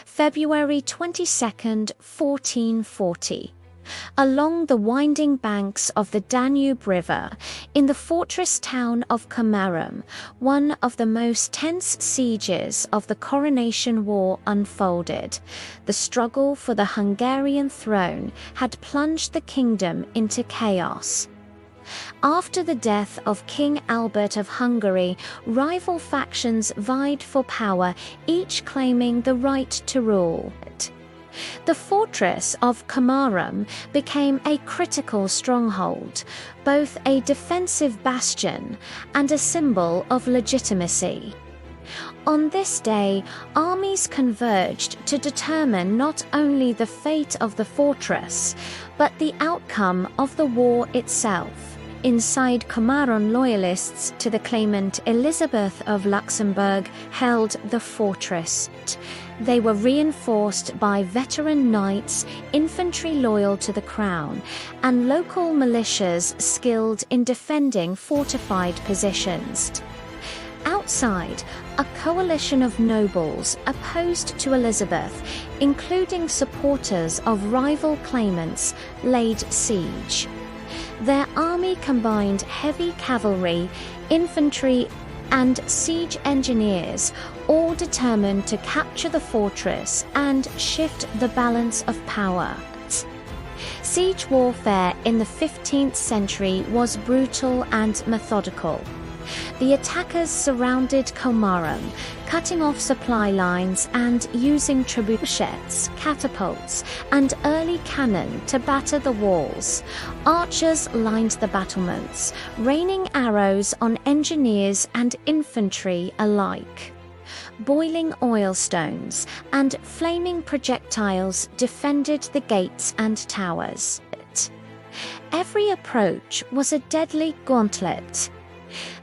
February 22nd, 1440. Along the winding banks of the Danube River, in the fortress town of Komárom, one of the most tense sieges of the Coronation War unfolded. The struggle for the Hungarian throne had plunged the kingdom into chaos. After the death of King Albert of Hungary, rival factions vied for power, each claiming the right to rule. The fortress of Komárom became a critical stronghold, both a defensive bastion and a symbol of legitimacy. On this day, armies converged to determine not only the fate of the fortress, but the outcome of the war itself. Inside Komárom, loyalists to the claimant Elizabeth of Luxembourg held the fortress. They were reinforced by veteran knights, infantry loyal to the crown, and local militias skilled in defending fortified positions. Outside, a coalition of nobles opposed to Elizabeth, including supporters of rival claimants, laid siege. Their army combined heavy cavalry, infantry, and siege engineers, all determined to capture the fortress and shift the balance of power. Siege warfare in the 15th century was brutal and methodical. The attackers surrounded Komárom, cutting off supply lines and using trebuchets, catapults, and early cannon to batter the walls. Archers lined the battlements, raining arrows on engineers and infantry alike. Boiling oil stones and flaming projectiles defended the gates and towers. Every approach was a deadly gauntlet.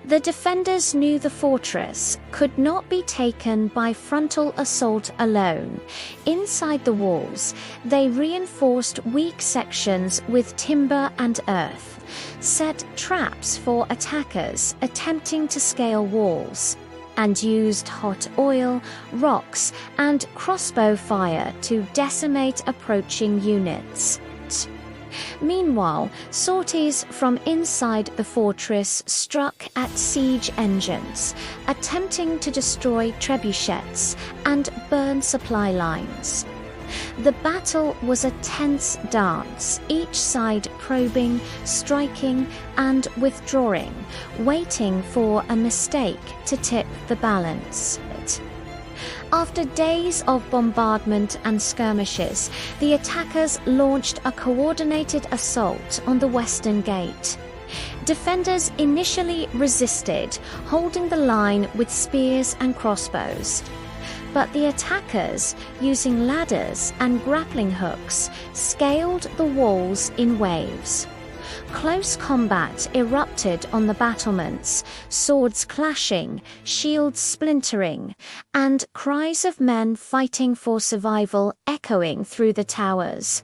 The defenders knew the fortress could not be taken by frontal assault alone. Inside the walls, they reinforced weak sections with timber and earth, set traps for attackers attempting to scale walls, and used hot oil, rocks, and crossbow fire to decimate approaching units. Meanwhile, sorties from inside the fortress struck at siege engines, attempting to destroy trebuchets and burn supply lines. The battle was a tense dance, each side probing, striking, and withdrawing, waiting for a mistake to tip the balance. After days of bombardment and skirmishes, the attackers launched a coordinated assault on the western gate. Defenders initially resisted, holding the line with spears and crossbows. But the attackers, using ladders and grappling hooks, scaled the walls in waves. Close combat erupted on the battlements, swords clashing, shields splintering, and cries of men fighting for survival echoing through the towers.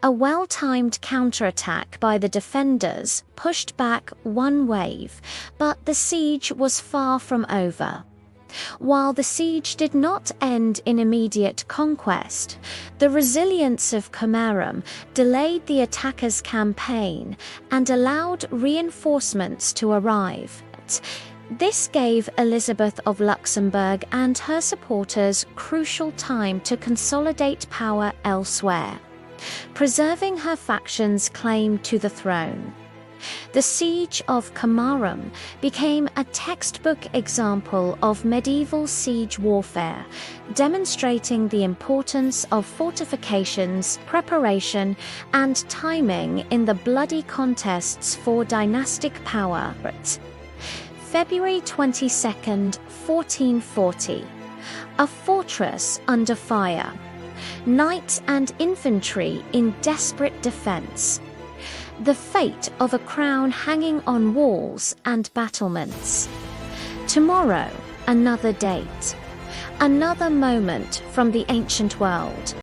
A well-timed counterattack by the defenders pushed back one wave, but the siege was far from over. While the siege did not end in immediate conquest, the resilience of Komárom delayed the attackers' campaign and allowed reinforcements to arrive. This gave Elizabeth of Luxembourg and her supporters crucial time to consolidate power elsewhere, preserving her faction's claim to the throne. The siege of Komárom became a textbook example of medieval siege warfare, demonstrating the importance of fortifications, preparation, and timing in the bloody contests for dynastic power. February 22nd, 1440. A fortress under fire. Knights and infantry in desperate defense. The fate of a crown hanging on walls and battlements. Tomorrow, another date. Another moment from the ancient world.